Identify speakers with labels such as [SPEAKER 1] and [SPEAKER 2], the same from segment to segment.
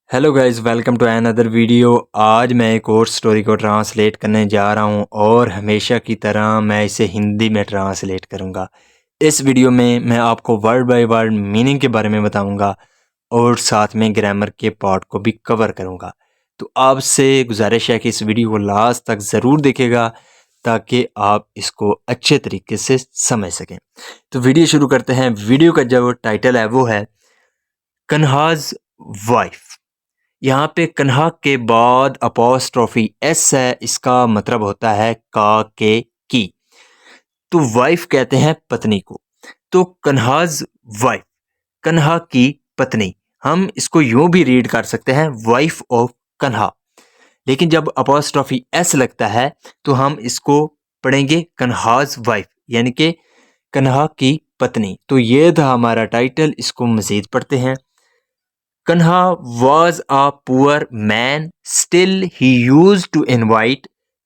[SPEAKER 1] Hello guys, welcome to another video. आज मैं एक और स्टोरी को ट्रांसलेट करने जा रहा हूं और हमेशा की तरह मैं इसे हिंदी में ट्रांसलेट करूंगा। इस वीडियो में मैं आपको वर्ड बाय वर्ड मीनिंग के बारे में बताऊंगा और साथ में ग्रामर के पार्ट को भी कवर करूंगा। तो आपसे गुजारिश है कि इस वीडियो को लास्ट तक ज़रूर देखेगा ताकि आप इसको अच्छे तरीके से समझ सकें। तो वीडियो शुरू करते हैं। वीडियो का जो टाइटल है वो है कन्हाज वाइफ। यहाँ पे कन्हा के बाद अपॉस्ट्रोफी एस है, इसका मतलब होता है का के की। तो वाइफ कहते हैं पत्नी को। तो कन्हाज वाइफ, कन्हा की पत्नी। हम इसको यूं भी रीड कर सकते हैं वाइफ ऑफ कन्हा, लेकिन जब अपॉस्ट्रोफी एस लगता है तो हम इसको पढ़ेंगे कन्हाज वाइफ, यानी कि कन्हा की पत्नी। तो ये था हमारा टाइटल। इसको मजीद पढ़ते हैं। Kanha was a poor man, still he used to invite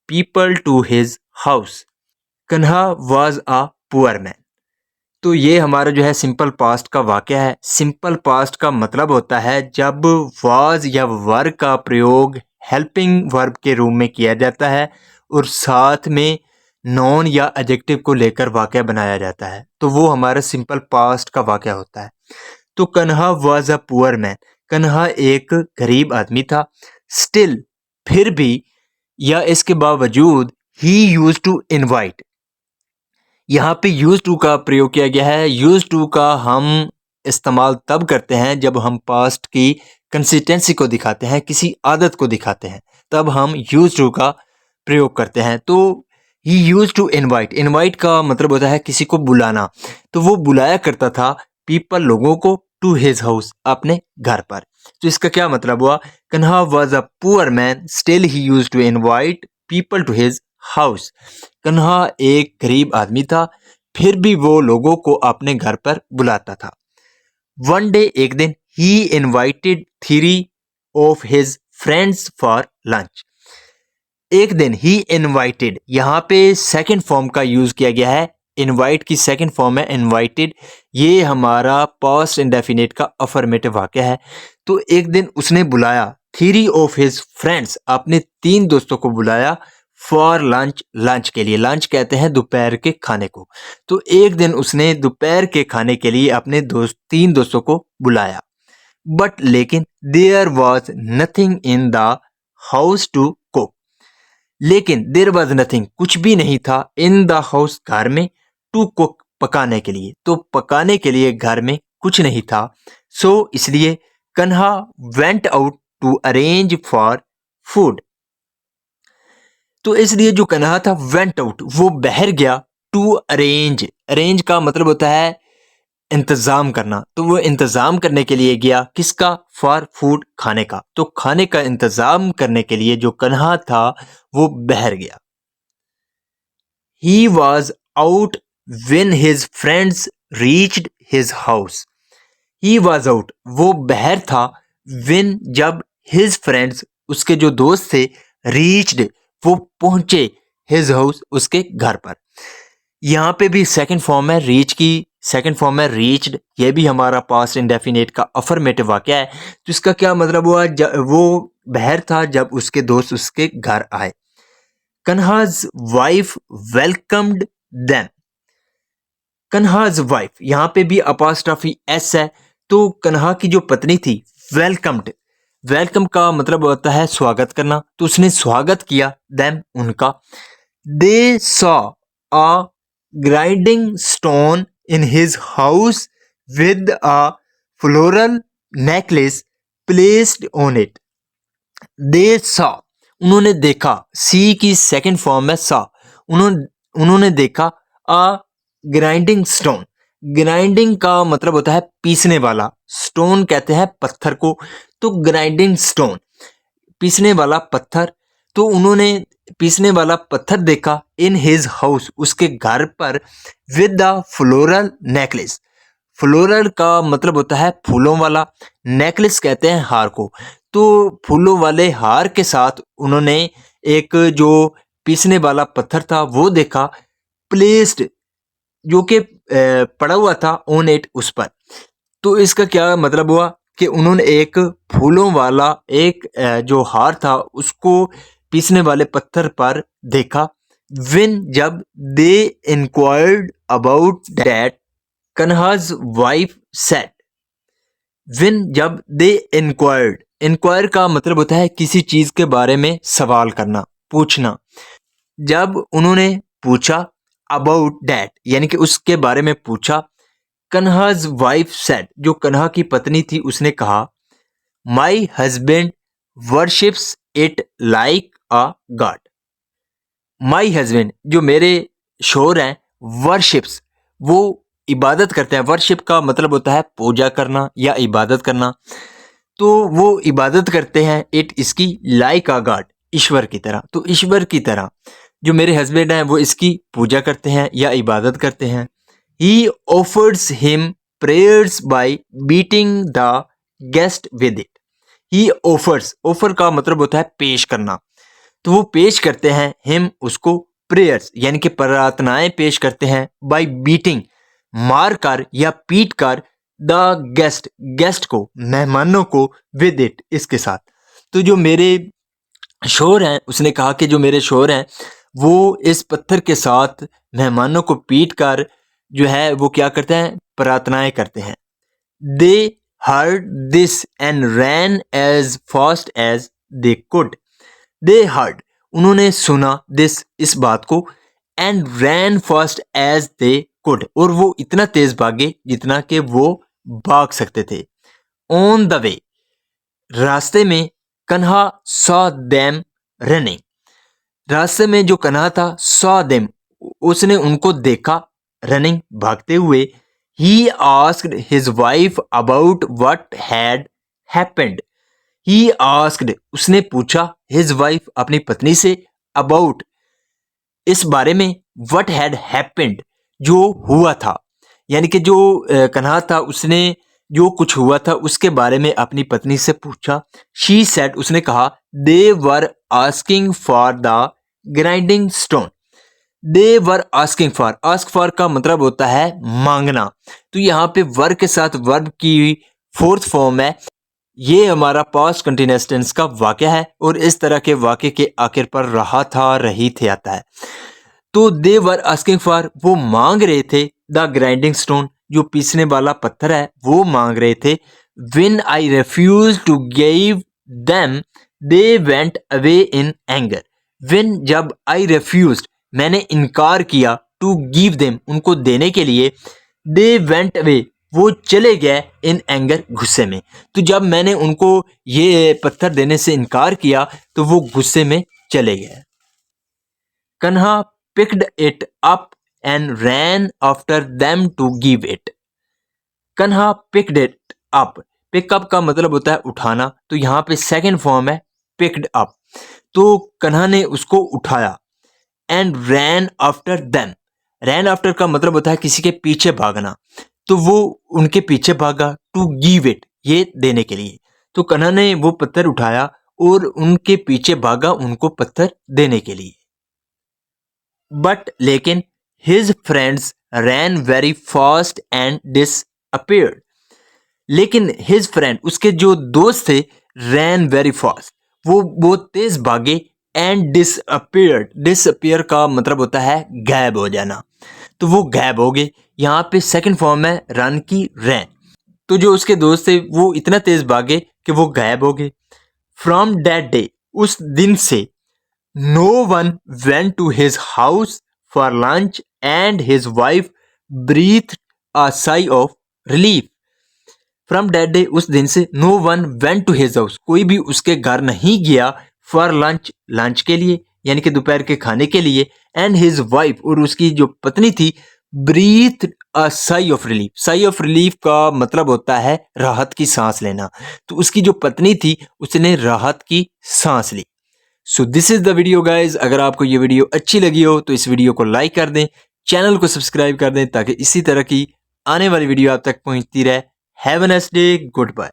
[SPEAKER 1] people to his house. Kanha was a poor man. तो ये हमारा जो है सिंपल पास्ट का वाक़या है। सिंपल पास्ट का मतलब होता है जब वाज या वर का प्रयोग हेल्पिंग वर्ब के रूप में किया जाता है और साथ में नॉन या एडजेक्टिव को लेकर वाक़या बनाया जाता है, तो वो हमारा सिंपल पास्ट का वाक़या होता है। तो कन्हा वाज अ पुअर मैन, कन्हा एक गरीब आदमी था। स्टिल, फिर भी या इसके बावजूद, ही यूज टू इनवाइट। यहाँ पे यूज टू का प्रयोग किया गया है। यूज टू का हम इस्तेमाल तब करते हैं जब हम पास्ट की कंसिस्टेंसी को दिखाते हैं, किसी आदत को दिखाते हैं, तब हम यूज टू का प्रयोग करते हैं। तो ही यूज टू इनवाइट, इनवाइट का मतलब होता है किसी को बुलाना। तो वो बुलाया करता था पीपल, लोगों को, टू हिज हाउस, अपने घर पर। तो इसका क्या मतलब हुआ? Kanha was a poor man, still he use to invite people to his house. Kanha एक गरीब आदमी था, फिर भी वो लोगों को अपने घर पर बुलाता था। वन डे, एक दिन, he invited 3 of his friends for lunch. एक दिन, ही इनवाइटेड, यहाँ पे सेकंड फॉर्म का यूज किया गया है। इनवाइट की सेकंड फॉर्म है इनवाइटेड। ये हमारा पास्ट इंडेफिनिट का अफर्मेटिव वाक्य है। तो एक दिन उसने बुलाया 3 ऑफ हिज फ्रेंड्स, अपने 3 दोस्तों को बुलाया फॉर लंच, लंच के लिए। लंच कहते हैं दोपहर के खाने को। तो एक दिन उसने दोपहर के खाने के लिए अपने 3 दोस्तों को बुलाया। बट लेकिन there was nothing in the house to cook. लेकिन देयर वॉज नथिंग, कुछ भी नहीं था, इन द हाउस, घर में, टू कुक, पकाने के लिए। तो पकाने के लिए घर में कुछ नहीं था। सो इसलिए Kanha went out to arrange for food. तो इसलिए जो कन्हा था वेंट आउट, वो बाहर गया, टू अरेंज, अरेंज का मतलब होता है इंतजाम करना। तो वो इंतजाम करने के लिए गया, किसका? फॉर फूड, खाने का। तो खाने का इंतजाम करने के लिए जो कन्हा था वो बाहर गया। He was out when his friends reached his house. He was out, वो बाहर था, when, जब, his friends, उसके जो दोस्त थे, reached, वो पहुंचे, his house, उसके घर पर। यहाँ पे भी सेकंड फॉर्म है रीच की, सेकंड फॉर्म है रीच्ड। ये भी हमारा पास्ट इंडेफिनेट का अफर्मेटिव वाक्य है। तो इसका क्या मतलब हुआ? वो बाहर था जब उसके दोस्त उसके घर आए। कन्हाज वाइफ वेलकम्ड देम। कन्हाज वाइफ, यहाँ पे भी अपोस्ट्रोफी एस है। तो कन्हा की जो पत्नी थी, वेलकम्ड, वेलकम का मतलब होता है स्वागत करना। तो उसने स्वागत किया देम, उनका। They saw a grinding stone in his house with a floral necklace placed on it. They saw, उन्होंने देखा, सी की सेकंड फॉर्म है सा। उन्होंने देखा अ ग्राइंडिंग स्टोन। ग्राइंडिंग का मतलब होता है पीसने वाला, स्टोन कहते हैं पत्थर को। तो ग्राइंडिंग स्टोन, पीसने वाला पत्थर। तो उन्होंने पीसने वाला पत्थर देखा इन हिज हाउस, उसके घर पर, with the floral necklace. Floral का मतलब होता है फूलों वाला, नेकलेस कहते हैं हार को। तो फूलों वाले हार के साथ उन्होंने एक जो पीसने वाला पत्थर था वो देखा, प्लेस्ड, जो कि पड़ा हुआ था ऑन इट, उस पर। तो इसका क्या मतलब हुआ? कि उन्होंने एक फूलों वाला एक जो हार था उसको पीसने वाले पत्थर पर देखा। When जब they inquired about that, Kanha's wife said, When जब they inquire का मतलब होता है किसी चीज के बारे में सवाल करना, पूछना। जब उन्होंने पूछा अबाउट दैट यानी कि उसके बारे में पूछा, कन्हाज वाइफ सेड, जो कन्हा की पत्नी थी उसने कहा, my husband worships it like a God. My husband जो मेरे शोहर हैं, वर्शिप्स वो इबादत करते हैं। वर्शिप का मतलब होता है पूजा करना या इबादत करना। तो वो इबादत करते हैं इट इसकी लाइक अ गॉड, ईश्वर की तरह। तो ईश्वर की तरह जो मेरे हस्बैंड हैं वो इसकी पूजा करते हैं या इबादत करते हैं। He offers him prayers by beating the guest with it. He offers, offer का मतलब होता है पेश करना। तो वो पेश करते हैं हिम उसको, प्रेयर्स यानी कि प्रार्थनाएं पेश करते हैं, बाय बीटिंग मार कर या पीट कर, द गेस्ट, गेस्ट को, मेहमानों को, विद इट इसके साथ। तो जो मेरे शोहर हैं उसने कहा कि जो मेरे शोहर हैं वो इस पत्थर के साथ मेहमानों को पीट कर जो है वो क्या करते हैं, प्रार्थनाएं करते हैं। They heard this and ran as fast as they could. They heard उन्होंने सुना, दिस इस बात को, and ran fast as they could और वो इतना तेज भागे जितना कि वो भाग सकते थे। ऑन द वे रास्ते में, कन्हा सॉ देम रनिंग। रास्ते में जो कन्हा था, सॉ देम उसने उनको देखा, रनिंग भागते हुए। He asked his wife about what had happened. He asked उसने पूछा, हिज वाइफ अपनी पत्नी से, अबाउट इस बारे में, व्हाट हैड हैपेंड जो हुआ था। यानी कि जो कन्हा था उसने जो कुछ हुआ था उसके बारे में अपनी पत्नी से पूछा। शी सेड उसने कहा, they were asking for the grinding stone. They were asking for, ask for का मतलब होता है मांगना। तो यहाँ पे वर के साथ वर्ब की फोर्थ फॉर्म है। ये हमारा पास्ट कंटिन्यूअस टेंस का वाक्य है और इस तरह के वाक्य के आखिर पर रहा था, रही थे आता है। तो दे वर आस्किंग फॉर वो मांग रहे थे, द ग्राइंडिंग स्टोन जो पीसने वाला पत्थर है वो मांग रहे थे। When I refuse to give them they went away in anger. When जब आई रिफ्यूज्ड मैंने इनकार किया, टू गिव देम उनको देने के लिए, दे वेंट अवे वो चले गए, इन एंगर गुस्से में। तो जब मैंने उनको ये पत्थर देने से इनकार किया तो वो गुस्से में चले गए। कन्हा picked it up and ran after them to give it. Kanha picked it up. pick up का मतलब होता है उठाना। तो यहाँ पे सेकंड फॉर्म है picked up। तो कन्हा ने उसको उठाया। and ran after them. ran after का मतलब होता है किसी के पीछे भागना। तो वो उनके पीछे भागा, to give it ये देने के लिए। तो कन्हा ने वो पत्थर उठाया और उनके पीछे भागा उनको पत्थर देने के लिए। बट लेकिन his friends rain very fast and disappeared. लेकिन हिज फ्रेंड उसके जो दोस्त थे, रैन वेरी फास्ट वो बहुत तेज भागे, एंड डिसअपीयर्ड, डिसअपीयर का मतलब होता है गायब हो जाना। तो वो गायब हो गए। यहाँ पे सेकंड फॉर्म है रन की, रैन। तो जो उसके दोस्त थे वो इतना तेज भागे कि वो गायब हो गए। फ्रॉम दैट डे उस दिन से, no one went to his house for lunch and his wife breathed a sigh of relief. From that day उस दिन से, no one went to his house कोई भी उसके घर नहीं गया, for lunch लंच के लिए यानी कि दोपहर के खाने के लिए, and his wife और उसकी जो पत्नी थी, breathed a sigh of relief. sigh of relief का मतलब होता है राहत की सांस लेना। तो उसकी जो पत्नी थी उसने राहत की सांस ली। So this is the video guys. अगर आपको ये वीडियो अच्छी लगी हो तो इस वीडियो को लाइक कर दें, चैनल को सब्सक्राइब कर दें ताकि इसी तरह की आने वाली वीडियो आप तक पहुंचती रहे। Have a nice day, good bye.